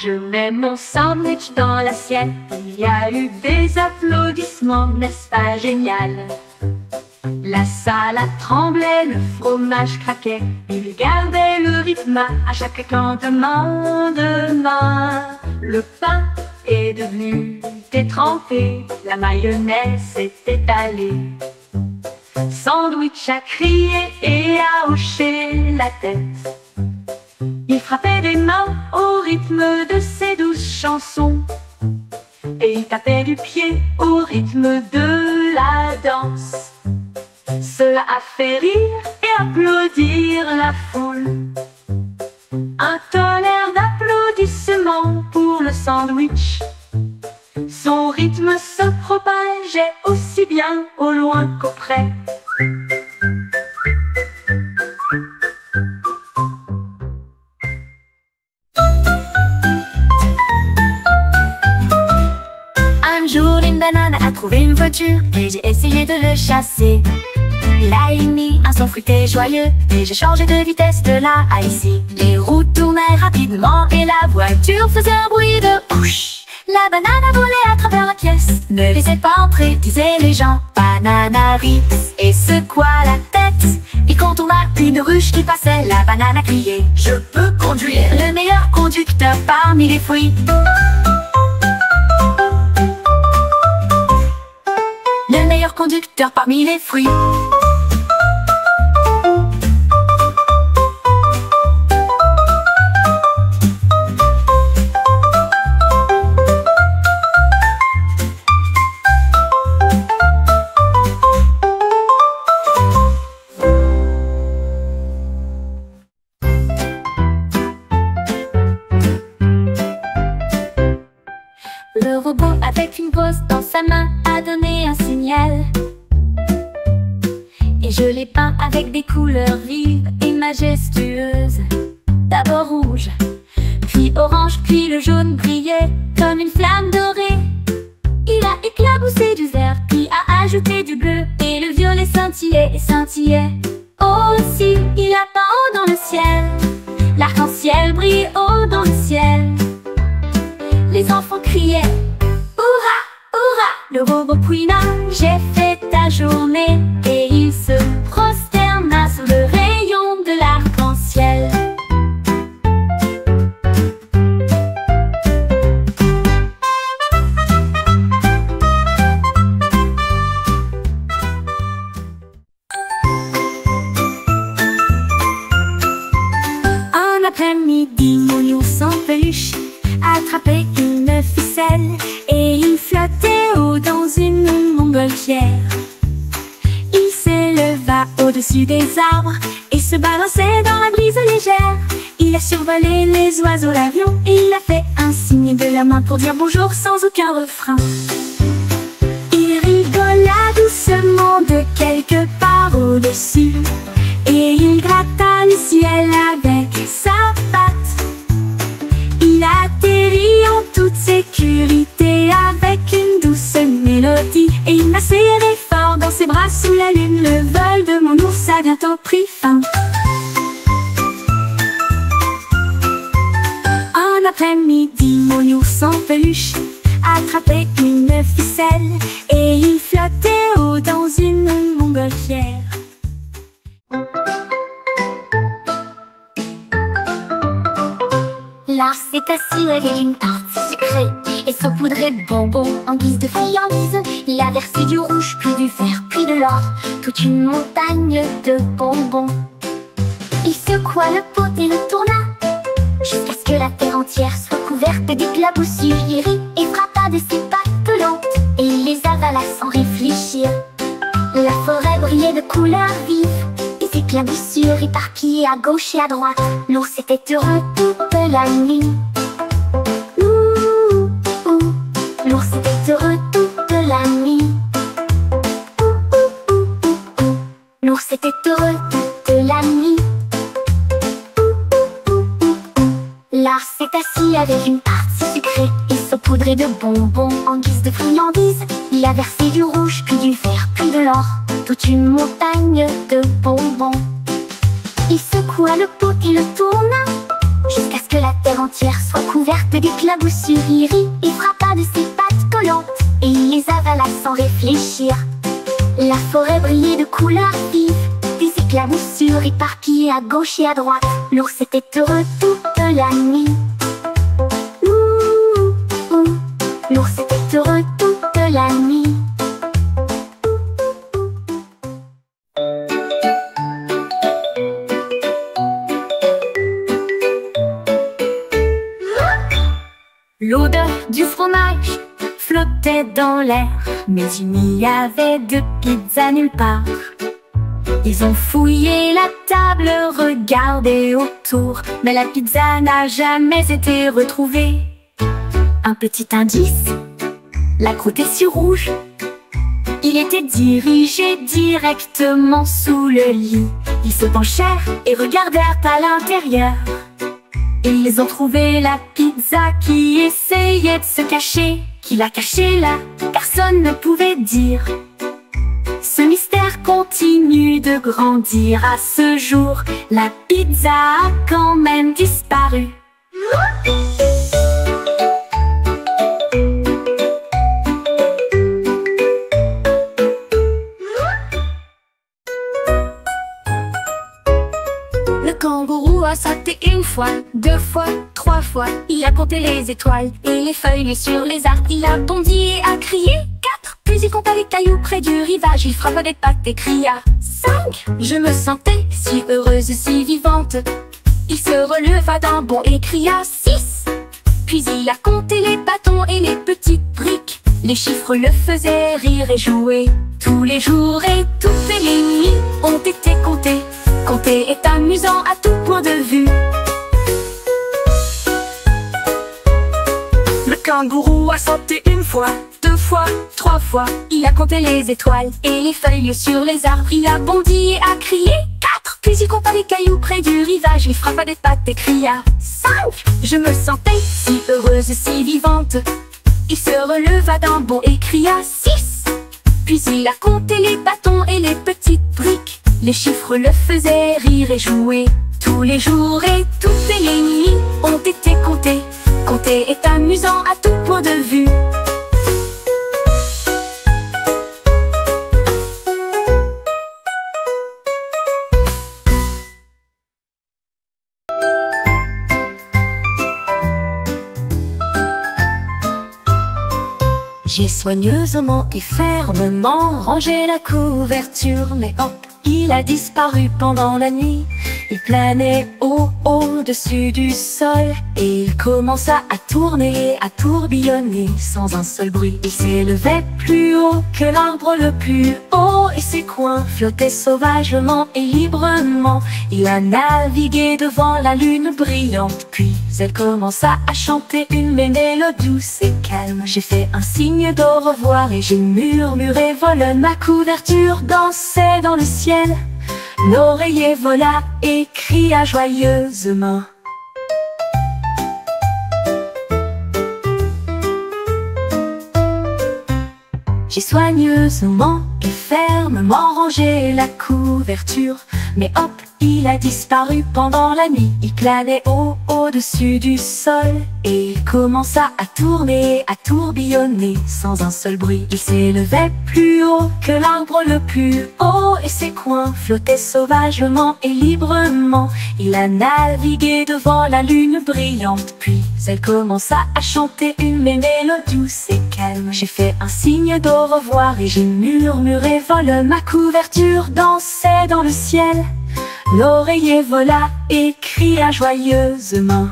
Je mets mon sandwich dans l'assiette, il y a eu des applaudissements, n'est-ce pas génial? La salade tremblait, le fromage craquait, il gardait le rythme à chaque cantement de main. Le pain est devenu détrempé, la mayonnaise s'est étalée. Sandwich a crié et a hoché la tête. Il frappait des mains au rythme de ses douces chansons, et il tapait du pied au rythme de la danse. Cela a fait rire et applaudir la foule. Un tonnerre d'applaudissements pour le sandwich. Son rythme se propageait aussi bien au loin qu'au près. Un jour, une banane a trouvé une voiture et j'ai essayé de le chasser. Il a émis un son fruité joyeux et j'ai changé de vitesse de là à ici. Les roues tournaient rapidement et la voiture faisait un bruit de ouch. La banane a volé à travers la pièce. Ne laissez pas entrer, disaient les gens. Banana rit et secoua la tête. Et quand on a une ruche qui passait, la banane a crié: je peux conduire. Le meilleur conducteur parmi les fruits. Le meilleur conducteur parmi les fruits. Le robot avec une brosse dans sa main a donné un signal. Et je l'ai peint avec des couleurs vives et majestueuses. D'abord rouge, puis orange, puis le jaune brillait comme une flamme dorée. Il a éclaboussé du vert, puis a ajouté du bleu, et le violet scintillait et scintillait. Aussi, il a peint haut dans le ciel. L'arc-en-ciel brille haut dans le ciel. Les enfants criaient: hurrah, hurrah! Le robot couina: j'ai fait ta journée. Et il se prosterna sous le rayon de l'arc-en-ciel. Un après-midi, mon ours en peluche attrapait une ficelle et il flottait haut dans une montgolfière. Il s'éleva au-dessus des arbres et se balançait dans la brise légère. Il a survolé les oiseaux, l'avion, et il a fait un signe de la main pour dire bonjour sans aucun refrain. Il rigola doucement de quelque part au-dessus et il gratta le ciel avec sa patte. Il atterrit en toute sécurité avec une douce mélodie et il m'a serré fort dans ses bras sous la lune. Le vol de mon ours a bientôt pris fin. Un après-midi, mon ours en peluche attrapait une ficelle et il flottait haut dans une montgolfière. Lars s'est assis avec une tarte sucrée et saupoudrée de bonbons en guise de friandise. Il a versé du rouge, puis du vert, puis de l'or, toute une montagne de bonbons. Il secoua le pot et le tourna jusqu'à ce que la terre entière soit couverte d'éclaboussures. Il rit et frappa de ses pattes pelantes et il les avala sans réfléchir. La forêt brillait de couleurs vives, des éclaboussures éparpillées à gauche et à droite. L'ours était heureux toute la nuit. Ouh, ouh. L'ours était heureux toute la nuit. Ouh, ouh, ouh, ouh, ouh. L'ours était heureux toute la nuit. Ouh, ouh, ouh, ouh, ouh. Lars s'est assis avec une tarte sucrée et saupoudrée de bonbons en guise de friandise. Il a versé du rouge, puis du vert, puis de l'or, toute une montagne de bonbons. Il secoua le pot et le tourna, jusqu'à ce que la terre entière soit couverte d'éclaboussures. Il rit et frappa de ses pattes collantes, et il les avala sans réfléchir. La forêt brillait de couleurs vives, des éclaboussures éparpillées à gauche et à droite. L'ours était heureux toute la nuit. L'ours était heureux toute la nuit. L'odeur du fromage flottait dans l'air, mais il n'y avait de pizza nulle part. Ils ont fouillé la table, regardé autour, mais la pizza n'a jamais été retrouvée. Un petit indice, la croûte est si rouge. Il était dirigé directement sous le lit. Ils se penchèrent et regardèrent à l'intérieur. Et ils ont trouvé la pizza qui essayait de se cacher. Qui l'a cachée là, personne ne pouvait dire. Ce mystère continue de grandir. À ce jour, la pizza a quand même disparu. Le kangourou a sauté une fois, deux fois, trois fois. Il a compté les étoiles et les feuilles sur les arbres. Il a bondi et a crié 4. Puis il compta les cailloux près du rivage. Il frappa des pattes et cria 5. Je me sentais si heureuse, si vivante. Il se releva d'un bond et cria 6. Puis il a compté les bâtons et les petites briques. Les chiffres le faisaient rire et jouer. Tous les jours et toutes les nuits ont été comptés. Compter est amusant à tout point de vue. Le kangourou a sauté une fois, deux fois, trois fois. Il a compté les étoiles et les feuilles sur les arbres. Il a bondi et a crié 4. Puis il compta les cailloux près du rivage. Il frappa des pattes et cria 5. Je me sentais si heureuse, si vivante. Il se releva d'un bond et cria 6. Puis il a compté les bâtons et les petites briques. Les chiffres le faisaient rire et jouer. Tous les jours et toutes les nuits ont été comptés. Compter est amusant à tout point de vue. J'ai soigneusement et fermement rangé la couverture, mais hop, il a disparu pendant la nuit. Il planait au-dessus du sol et il commença à tourner, à tourbillonner sans un seul bruit. Il s'élevait plus haut que l'arbre le plus haut et ses coins flottaient sauvagement et librement. Il a navigué devant la lune brillante, puis elle commença à chanter une mélodie douce et calme. J'ai fait un signe d'au revoir et j'ai murmuré vole. Ma couverture dansait dans le ciel. L'oreiller vola et cria joyeusement. J'ai soigneusement et fermement rangé la couverture, mais hop, il a disparu pendant la nuit. Il planait au-dessus du sol et il commença à tourner, à tourbillonner sans un seul bruit. Il s'élevait plus haut que l'arbre le plus haut et ses coins flottaient sauvagement et librement. Il a navigué devant la lune brillante, puis elle commença à chanter une mélodie douce et calme. J'ai fait un signe d'au revoir et j'ai murmuré vole. Ma couverture dansait dans le ciel. L'oreiller vola et cria joyeusement.